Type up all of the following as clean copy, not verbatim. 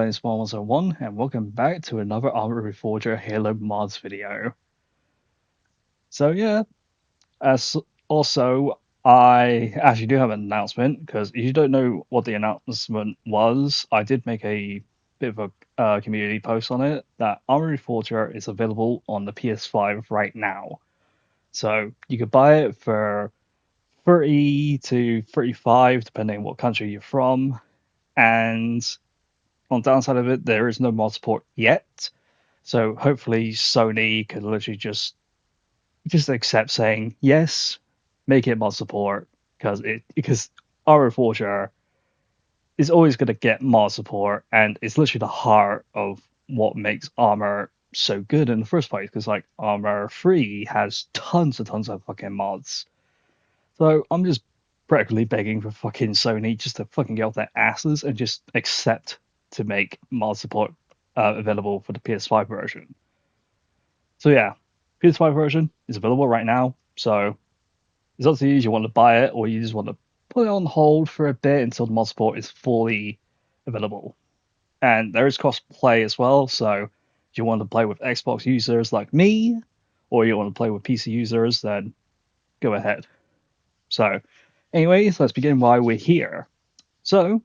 name is Small101 and welcome back to another Arma Reforger Halo mods video. So yeah, I actually do have an announcement, because if you don't know what the announcement was, I did make a bit of a community post on it, that Arma Reforger is available on the PS5 right now. So you could buy it for 30 to 35, depending on what country you're from, and on the downside of it, there is no mod support yet. So hopefully Sony can literally just accept saying yes, make it mod support, because Arma Reforger is always going to get mod support, and it's literally the heart of what makes Arma so good in the first place. Because like Arma 3 has tons of fucking mods. So I'm just practically begging for fucking Sony just to fucking get off their asses and just accept to make mod support available for the PS5 version. So yeah, PS5 version is available right now. So it's up to you if you want to buy it or you just want to put it on hold for a bit until the mod support is fully available. And there is cross-play as well. So if you want to play with Xbox users like me, or you want to play with PC users, then go ahead. So anyways, let's begin why we're here. So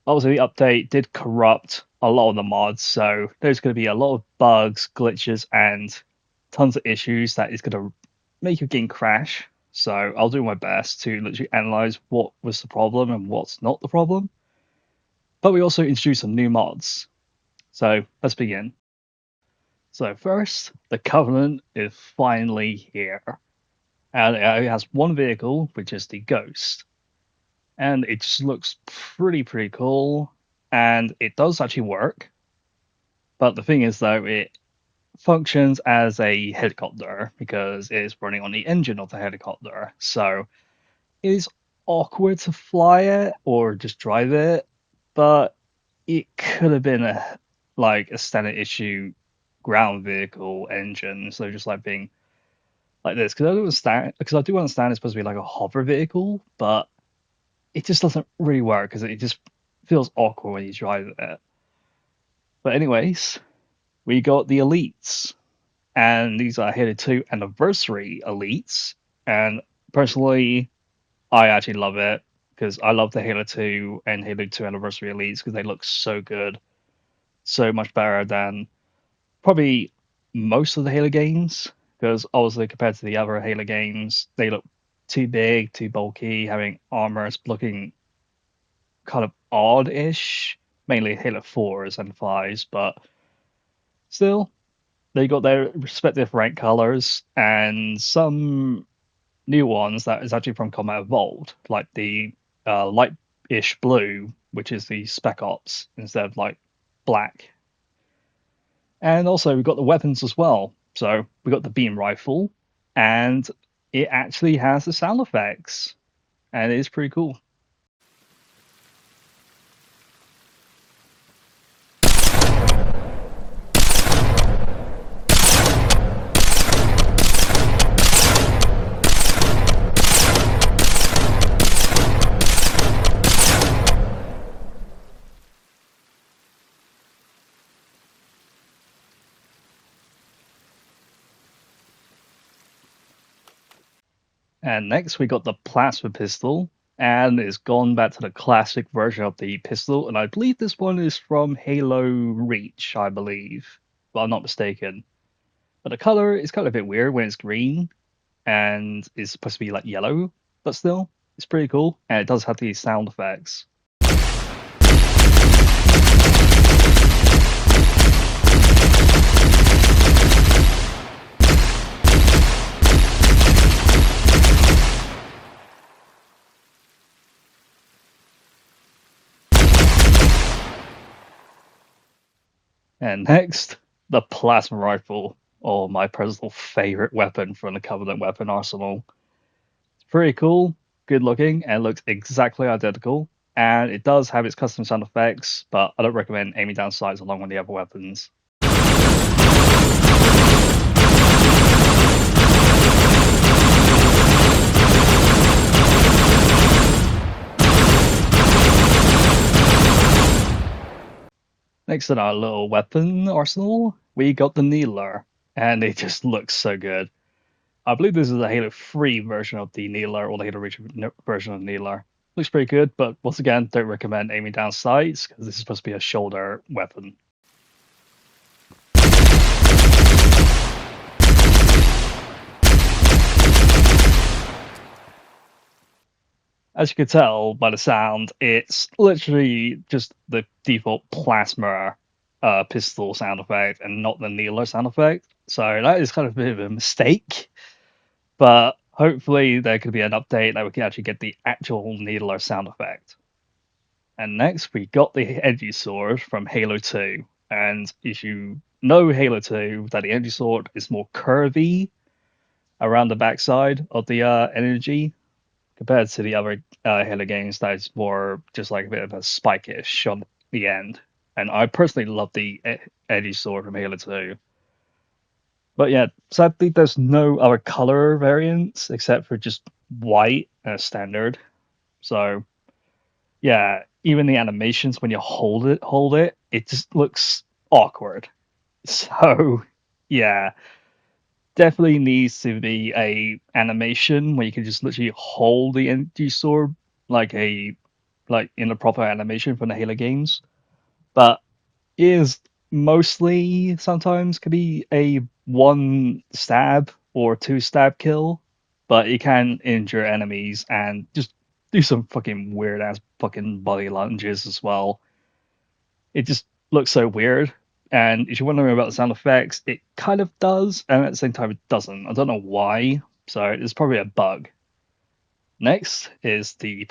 obviously, the update did corrupt a lot of the mods, so there's going to be a lot of bugs, glitches, and tons of issues that is going to make your game crash. So I'll do my best to literally analyze what was the problem and what's not the problem. But we also introduced some new mods. So let's begin. So first, the Covenant is finally here. And it has one vehicle, which is the Ghost. And it just looks pretty cool, and it does actually work. But the thing is, though, it functions as a helicopter because it is running on the engine of the helicopter. So it is awkward to fly it or just drive it, but it could have been a standard issue ground vehicle engine. So just like being like this, because I do understand it's supposed to be like a hover vehicle, but it just doesn't really work because it just feels awkward when you drive it. But anyways, we got the elites, and these are Halo 2 anniversary elites. And personally, I actually love it because I love the Halo 2 and Halo 2 anniversary elites because they look so good, so much better than probably most of the Halo games. Because obviously, compared to the other Halo games, they look too big, too bulky, having armor looking kind of odd-ish, mainly Halo 4s and 5s, but still, they got their respective rank colors, and some new ones that is actually from Combat Evolved, like the light-ish blue, which is the Spec Ops, instead of like black. And also, we've got the weapons as well. So we got the beam rifle, and it actually has the sound effects, and it is pretty cool. And next we got the plasma pistol, and it's gone back to the classic version of the pistol, and I believe this one is from Halo Reach, I believe, if I'm not mistaken. But the color is kind of a bit weird when it's green, and it's supposed to be like yellow, but still, it's pretty cool, and it does have these sound effects. And next, the plasma rifle, or my personal favorite weapon from the Covenant weapon arsenal. It's pretty cool, good looking, and looks exactly identical. And it does have its custom sound effects, but I don't recommend aiming down sights along with the other weapons. Next in our little weapon arsenal, we got the Needler, and it just looks so good. I believe this is a Halo 3 version of the Needler, or the Halo Reach version of the Needler. Looks pretty good, but once again, don't recommend aiming down sights, because this is supposed to be a shoulder weapon. As you can tell by the sound, it's literally just the default plasma pistol sound effect and not the Needler sound effect. So that is kind of a bit of a mistake. But hopefully there could be an update that we can actually get the actual Needler sound effect. And next we got the energy sword from Halo 2. And if you know Halo 2, that the energy sword is more curvy around the backside of the energy compared to the other Halo games that is more just like a bit of a spike-ish on the end. And I personally love the energy sword from Halo 2. But yeah, sadly, there's no other color variants except for just white as standard. So yeah, even the animations when you hold it just looks awkward. So yeah, definitely needs to be a animation where you can just literally hold the energy sword like in a proper animation from the Halo games. But is mostly sometimes could be a one stab or two stab kill, but it can injure enemies and just do some fucking weird ass fucking body lunges as well. It just looks so weird. And if you're wondering about the sound effects, it kind of does, and at the same time, it doesn't. I don't know why, so it's probably a bug. Next is the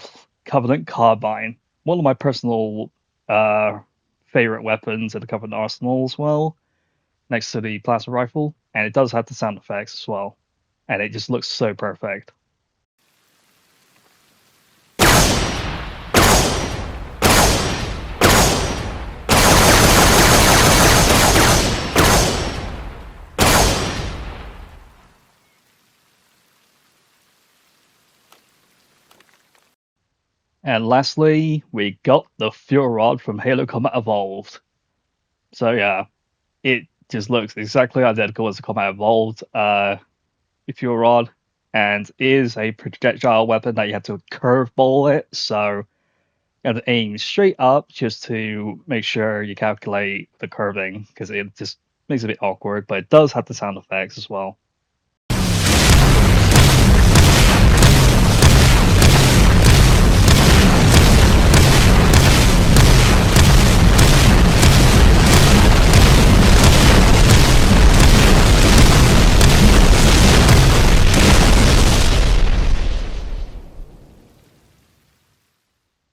Covenant Carbine, one of my personal favorite weapons in the Covenant arsenal as well, next to the plasma rifle, and it does have the sound effects as well, and it just looks so perfect. And lastly, we got the Fuel Rod from Halo Combat Evolved. So yeah, it just looks exactly identical as the Combat Evolved Fuel Rod, and is a projectile weapon that you have to curveball it. So you have to aim straight up just to make sure you calculate the curving, because it just makes it a bit awkward. But it does have the sound effects as well.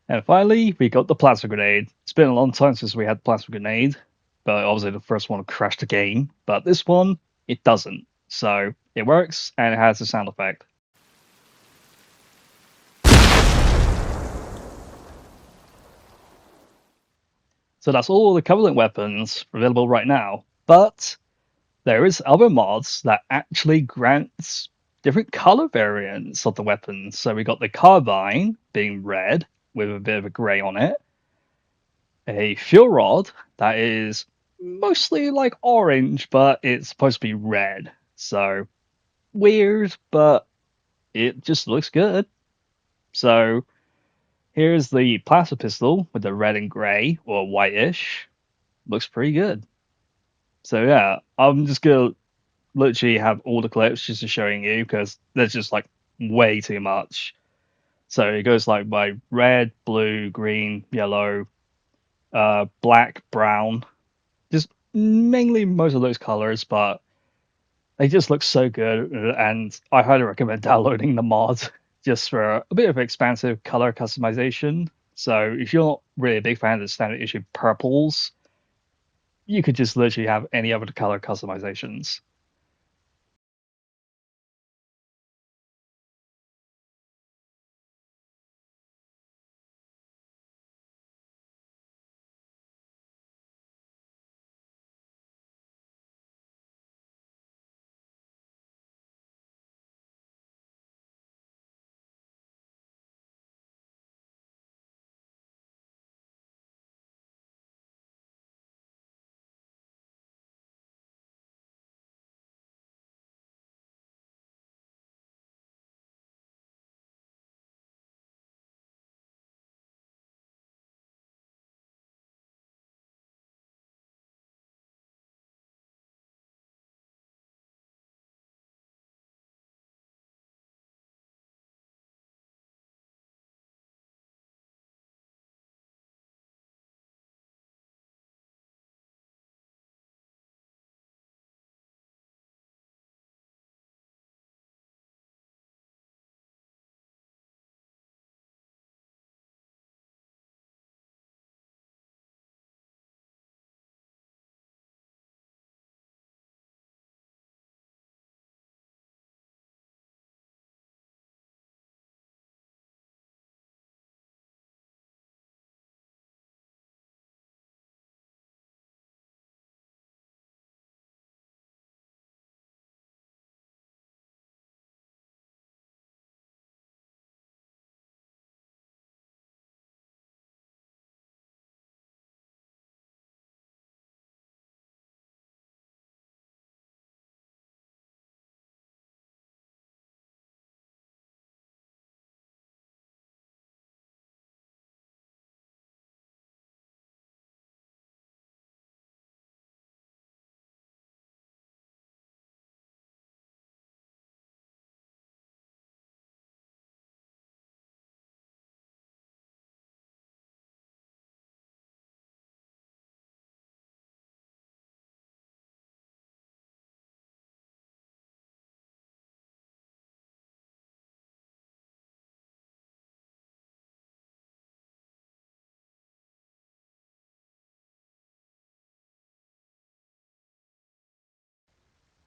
And finally, we got the plasma grenade. It's been a long time since we had plasma grenade, but obviously the first one crashed the game. But this one, it doesn't. So it works and it has a sound effect. So that's all the Covenant weapons available right now. But there is other mods that actually grants different color variants of the weapons. So we got the Carbine being red with a bit of a gray on it, a Fuel Rod that is mostly like orange, but it's supposed to be red. So weird, but it just looks good. So here's the plasma pistol with the red and gray or whitish. Looks pretty good. So yeah, I'm just gonna literally have all the clips just to showing you because there's just like way too much. So it goes like by red, blue, green, yellow, black, brown, just mainly most of those colors, but they just look so good, and I highly recommend downloading the mod just for a bit of expansive color customization. So if you're not really a big fan of the standard issue purples, you could just literally have any other color customizations.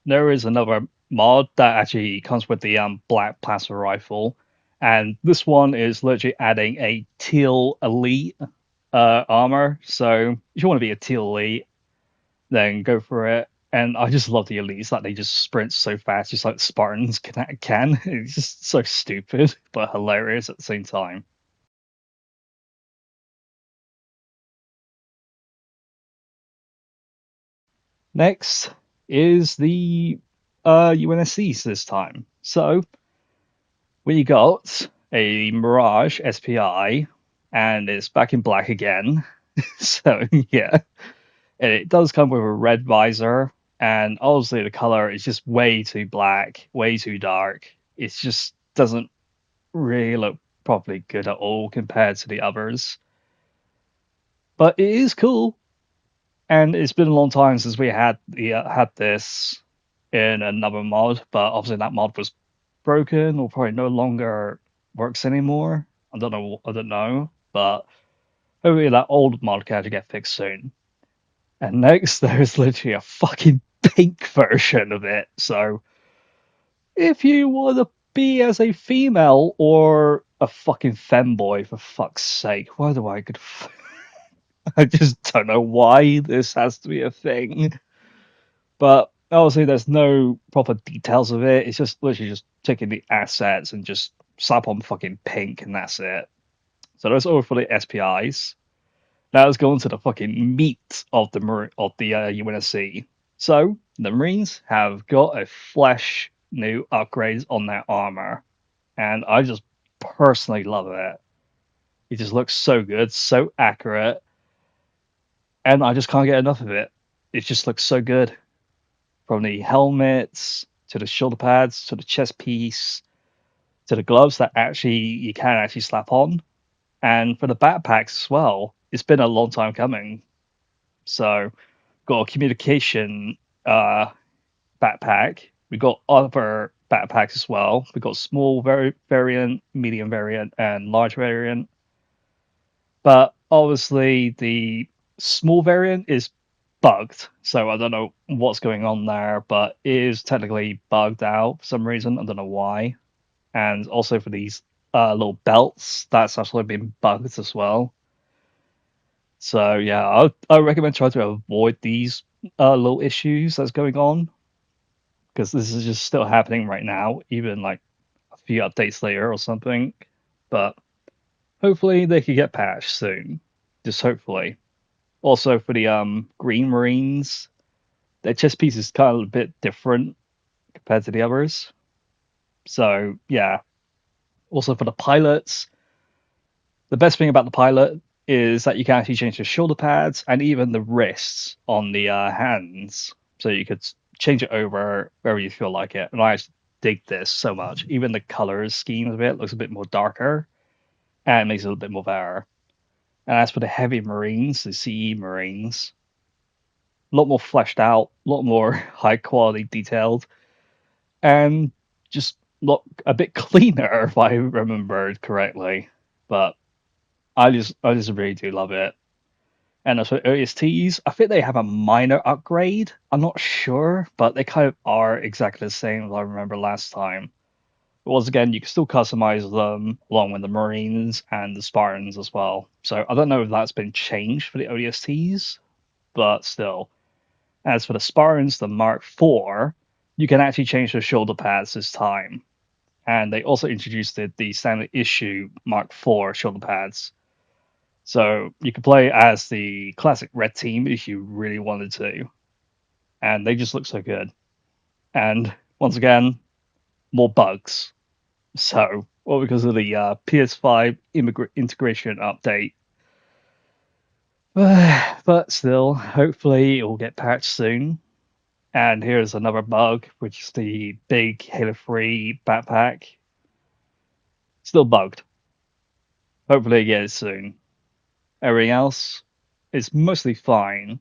there is another mod that actually comes with the black plasma rifle, and this one is literally adding a teal elite armor. So if you want to be a teal elite, then go for it. And I just love the elites, like they just sprint so fast, just like Spartans can. It's just so stupid, but hilarious at the same time. Next is the UNSCs this time. So we got a Mirage SPI, and it's back in black again. So yeah, and it does come with a red visor, and obviously the color is just way too black, way too dark. It just doesn't really look properly good at all compared to the others. But it is cool, and it's been a long time since we had this in another mod. But obviously that mod was broken or probably no longer works anymore. I don't know. I don't know, but hopefully that old mod can actually get fixed soon. And next, there's literally a fucking pink version of it. So if you want to be as a female or a fucking femboy, for fuck's sake, why do I could? I just don't know why this has to be a thing. But obviously, there's no proper details of it. It's just literally just taking the assets and just slap on fucking pink, and that's it. So that's all for the SPIs. Now let's go into the fucking meat of the UNSC. So the Marines have got a fresh new upgrades on their armor, and I just personally love it. It just looks so good, so accurate, and I just can't get enough of it. It just looks so good, from the helmets to the shoulder pads to the chest piece to the gloves that actually you can actually slap on, and for the backpacks as well. It's been a long time coming. So got a communication backpack. We got other backpacks as well. We got small variant, medium variant, and large variant. But obviously, the small variant is bugged, so I don't know what's going on there. But it is technically bugged out for some reason. I don't know why. And also for these little belts, that's actually been bugged as well. So yeah, I recommend trying to avoid these little issues that's going on, because this is just still happening right now, even like a few updates later or something. But hopefully they could get patched soon. Just hopefully. Also for the Green Marines, their chest piece is kind of a bit different compared to the others. So yeah. Also for the pilots, the best thing about the pilot is that you can actually change the shoulder pads and even the wrists on the hands. So you could change it over wherever you feel like it. And I just dig this so much. Even the colors scheme of it looks a bit more darker and it makes it a little bit more better. And as for the heavy Marines, the CE Marines, a lot more fleshed out, a lot more high quality detailed, and just look a bit cleaner if I remembered correctly. But I just really do love it. And as for OSTs, I think they have a minor upgrade. I'm not sure, but they kind of are exactly the same as I remember last time. But once again, you can still customize them along with the Marines and the Spartans as well. So I don't know if that's been changed for the ODSTs, but still. As for the Spartans, the Mark IV, you can actually change the shoulder pads this time. And they also introduced the standard issue Mark IV shoulder pads. So you can play as the classic red team if you really wanted to. And they just look so good. And once again, more bugs. So, well, because of the PS5 integration update. But still, hopefully it will get patched soon. And here's another bug, which is the big Halo 3 backpack. Still bugged. Hopefully I get it soon. Everything else is mostly fine.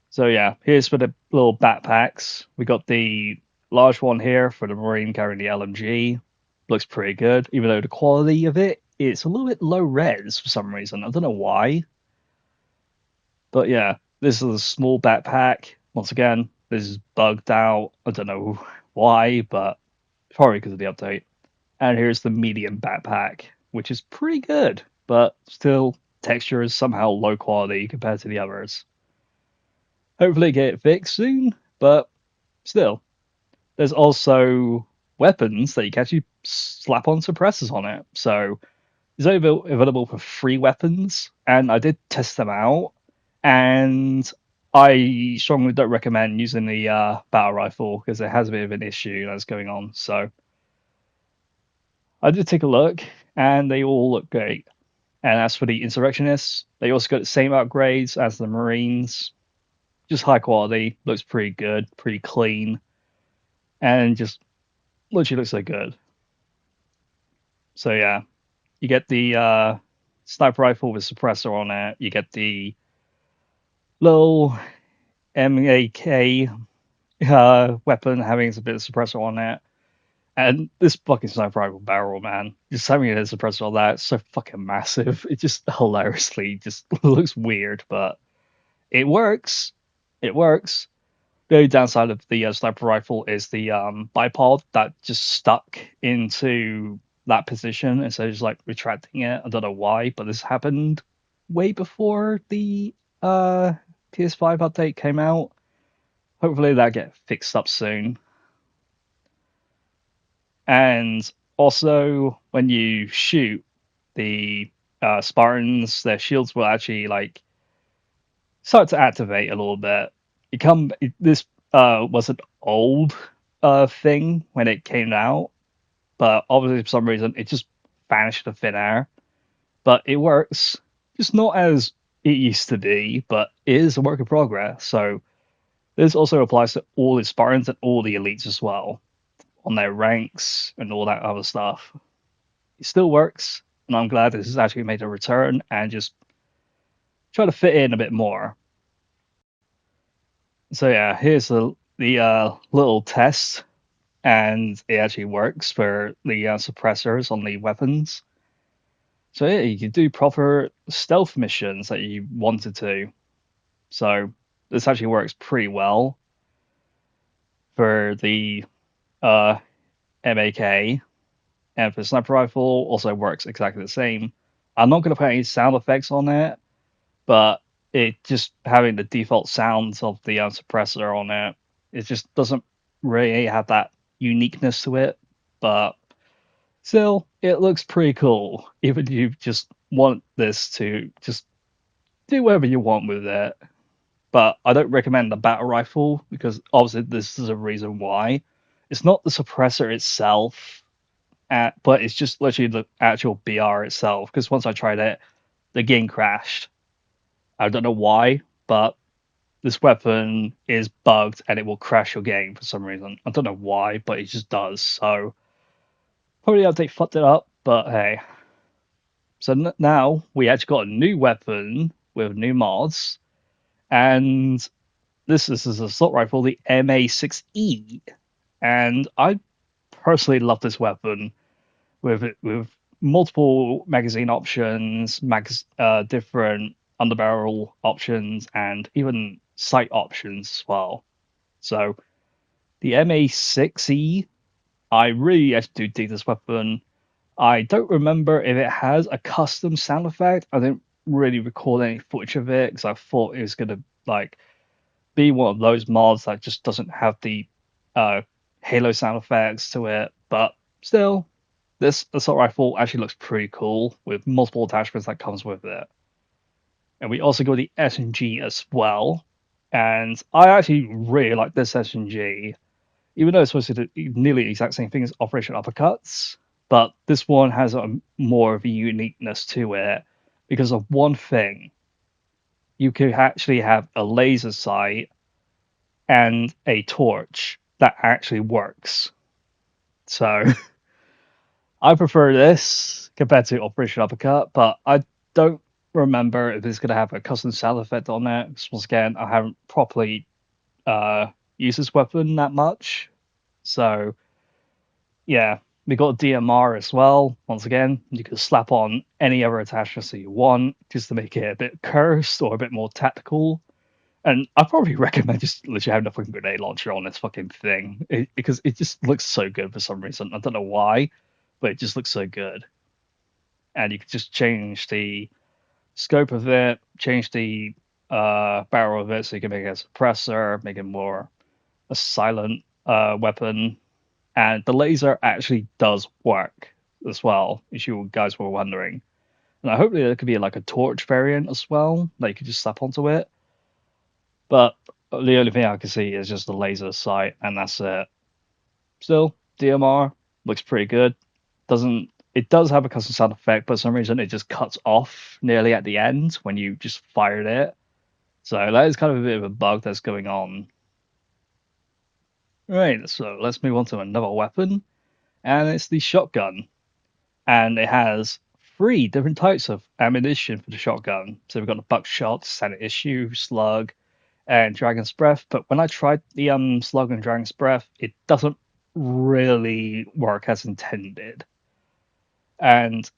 So yeah, here's for the little backpacks. We got the large one here for the Marine carrying the LMG. Looks pretty good, even though the quality of it is a little bit low res for some reason. I don't know why. But yeah, this is a small backpack. Once again, this is bugged out. I don't know why, but probably because of the update. And here's the medium backpack, which is pretty good, but still texture is somehow low quality compared to the others. Hopefully get it fixed soon, but still. There's also weapons that you can actually slap on suppressors on it. So it's available for free weapons, and I did test them out, and I strongly don't recommend using the battle rifle because it has a bit of an issue that's going on. So I did take a look, and they all look great. And as for the Insurrectionists, they also got the same upgrades as the Marines, just high quality, looks pretty good, pretty clean, and just literally looks so good. So yeah, you get the sniper rifle with suppressor on it. You get the little MAK weapon having a bit of suppressor on it. And this fucking sniper rifle barrel, man, just having a suppressor on that, it's so fucking massive. It just hilariously just looks weird, but it works. It works. The only downside of the sniper rifle is the bipod that just stuck into that position instead of just like retracting it. I don't know why, but this happened way before the PS5 update came out. Hopefully that gets fixed up soon. And also, when you shoot the Spartans, their shields will actually like start to activate a little bit. This was an old thing when it came out, but obviously for some reason it just vanished to thin air. But it works, just not as it used to be, but it is a work in progress. So this also applies to all the Spartans and all the elites as well, on their ranks and all that other stuff. It still works, and I'm glad this has actually made a return and just try to fit in a bit more. So yeah, here's the little test, and it actually works for the suppressors on the weapons. So yeah, you can do proper stealth missions that you wanted to. So this actually works pretty well for the MAK, and for the sniper rifle also works exactly the same. I'm not going to put any sound effects on it, but it just having the default sounds of the suppressor on it, it just doesn't really have that uniqueness to it. But still, it looks pretty cool. Even if you just want this to just do whatever you want with it. But I don't recommend the battle rifle because obviously this is a reason why. It's not the suppressor itself, but it's just literally the actual BR itself. Because once I tried it, the game crashed. I don't know why, but this weapon is bugged and it will crash your game for some reason. I don't know why, but it just does. So probably the update fucked it up, but hey. So now we actually got a new weapon with new mods, and this is an assault rifle, the MA6E, and I personally love this weapon with multiple magazine options, different underbarrel options, and even sight options as well. So the MA6E, I really actually do dig this weapon. I don't remember if it has a custom sound effect. I didn't really record any footage of it because I thought it was gonna like be one of those mods that just doesn't have the Halo sound effects to it. But still, this assault rifle actually looks pretty cool with multiple attachments that comes with it. And we also got the SMG as well. And I actually really like this SMG, even though it's supposed to do nearly the exact same thing as Operation Uppercuts. But this one has more of a uniqueness to it because of one thing. You could actually have a laser sight and a torch that actually works. So I prefer this compared to Operation Uppercut, but I don't remember if it's going to have a custom sound effect on it. Because once again, I haven't properly used this weapon that much. So yeah, we got DMR as well. Once again, you can slap on any other attachments that you want just to make it a bit cursed or a bit more tactical. And I probably recommend just literally having a fucking grenade launcher on this fucking thing because it just looks so good for some reason. I don't know why, but it just looks so good. And you can just change the scope of it, change the barrel of it, so you can make it a suppressor, make it more a silent weapon, and the laser actually does work as well, if you guys were wondering. And I hope there could be like a torch variant as well that you could just slap onto it. But the only thing I can see is just the laser sight, and that's it. Still, DMR looks pretty good. It does have a custom sound effect, but for some reason it just cuts off nearly at the end when you just fired it. So that is kind of a bit of a bug that's going on. Right, so let's move on to another weapon, and it's the shotgun. And it has 3 different types of ammunition for the shotgun. So we've got the buckshot, standard issue, slug, and dragon's breath. But when I tried the slug and dragon's breath, it doesn't really work as intended. And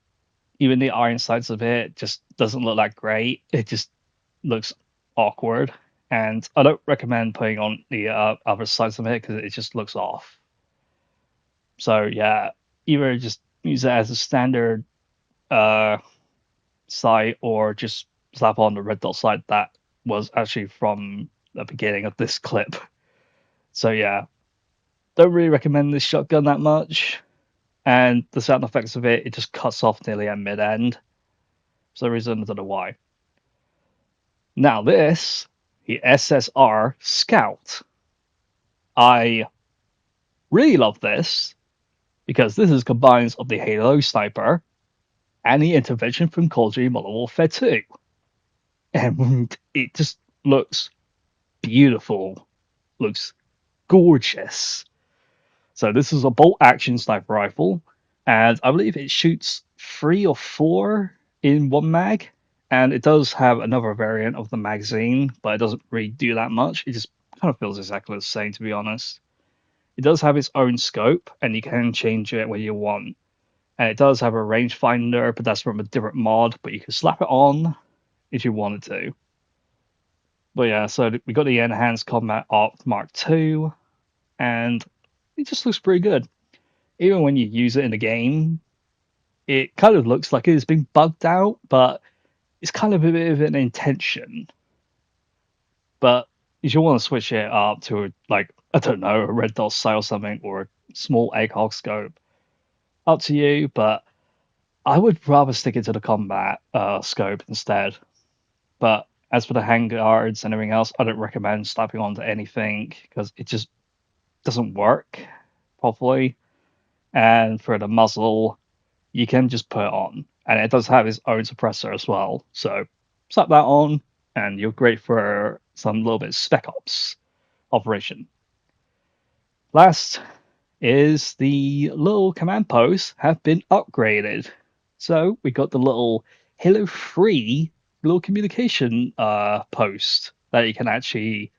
even the iron sights of it just doesn't look that great. It just looks awkward. And I don't recommend putting on the other sides of it because it just looks off. So yeah, either just use it as a standard sight or just slap on the red dot sight that was actually from the beginning of this clip. So yeah, don't really recommend this shotgun that much. And the sound effects of it just cuts off nearly at mid-end. For some reason, I don't know why. Now this, the SSR Scout. I really love this because this is combines of the Halo Sniper and the intervention from call �𝑗.𝑵 Modern Warfare 2. And it just looks beautiful, looks gorgeous. So this is a bolt action sniper rifle, and I believe it shoots 3 or 4 in one mag, and it does have another variant of the magazine, but it doesn't really do that much. It just kind of feels exactly the same, to be honest. It does have its own scope, and you can change it when you want. And it does have a rangefinder, but that's from a different mod, but you can slap it on if you wanted to. But yeah, so we got the Enhanced Combat Opt Mark II, and it just looks pretty good. Even when you use it in the game, it kind of looks like it's been bugged out, but it's kind of a bit of an intention. But if you want to switch it up to, like, I don't know, a red dot sight or something, or a small ACOG scope, up to you, but I would rather stick it to the combat scope instead. But as for the handguards and everything else, I don't recommend slapping onto anything because it just doesn't work properly. And for the muzzle, you can just put it on. And it does have its own suppressor as well. So slap that on, and you're great for some little bit of spec ops operation. Last is the little command posts have been upgraded. So we got the little Halo 3 little communication post that you can actually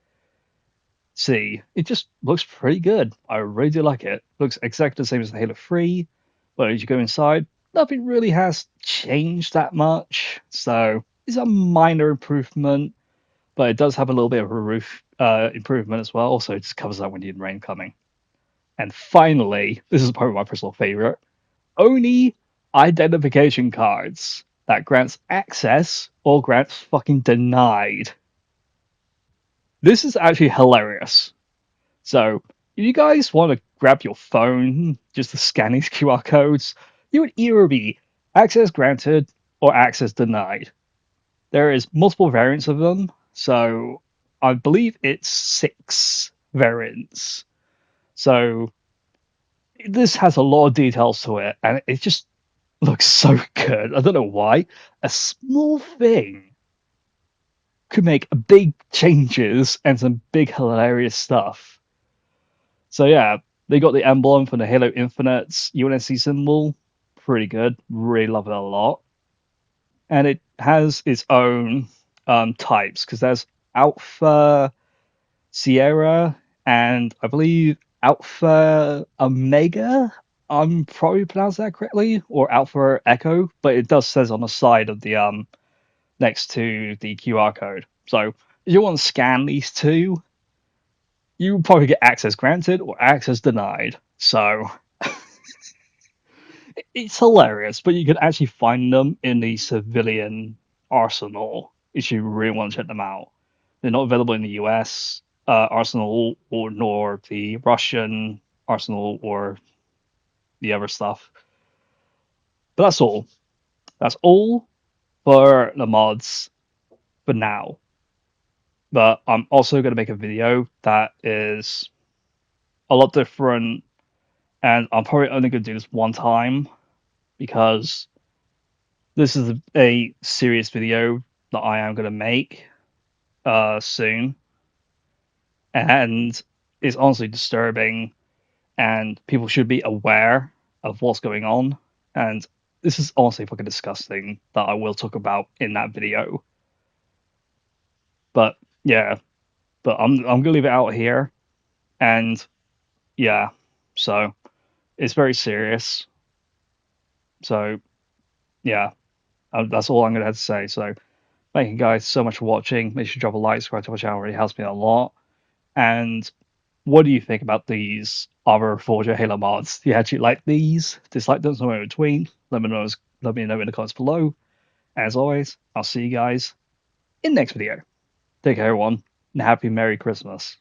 see. It just looks pretty good. I really do like it. Looks exactly the same as the Halo 3, but as you go inside, nothing really has changed that much. So it's a minor improvement, but it does have a little bit of a roof improvement as well. So it just covers that wind and rain coming. And finally, this is probably my personal favorite, Oni identification cards that grants access or grants fucking denied. This is actually hilarious. So if you guys want to grab your phone just to scan these QR codes, you would either be access granted or access denied. There is multiple variants of them, so I believe it's 6 variants. So this has a lot of details to it, and it just looks so good. I don't know why. A small thing could make big changes and some big hilarious stuff. So yeah, they got the emblem from the Halo Infinite's UNSC symbol. Pretty good. Really love it a lot. And it has its own types, because there's Alpha Sierra and I believe Alpha Omega. I'm probably pronouncing that correctly, or Alpha Echo, but it does says on the side of the next to the QR code. So If you want to scan these two, you probably get access granted or access denied. So it's hilarious, but you can actually find them in the civilian arsenal if you really want to check them out. They're not available in the US arsenal or nor the Russian arsenal or the other stuff. But that's all. That's all for the mods for now. But I'm also going to make a video that is a lot different, and I'm probably only going to do this one time because this is a serious video that I am going to make soon, and it's honestly disturbing, and people should be aware of what's going on. And this is honestly fucking disgusting that I will talk about in that video. But yeah, but I'm gonna leave it out here, and yeah, so it's very serious. So yeah, that's all I'm gonna have to say. So thank you guys so much for watching. Make sure you drop a like, subscribe to my channel. It really helps me a lot. And what do you think about these Arma Reforger Halo mods? Do you actually like these? Dislike them? Somewhere in between? Let me know. Let me know in the comments below. As always, I'll see you guys in the next video. Take care, everyone, and happy Merry Christmas.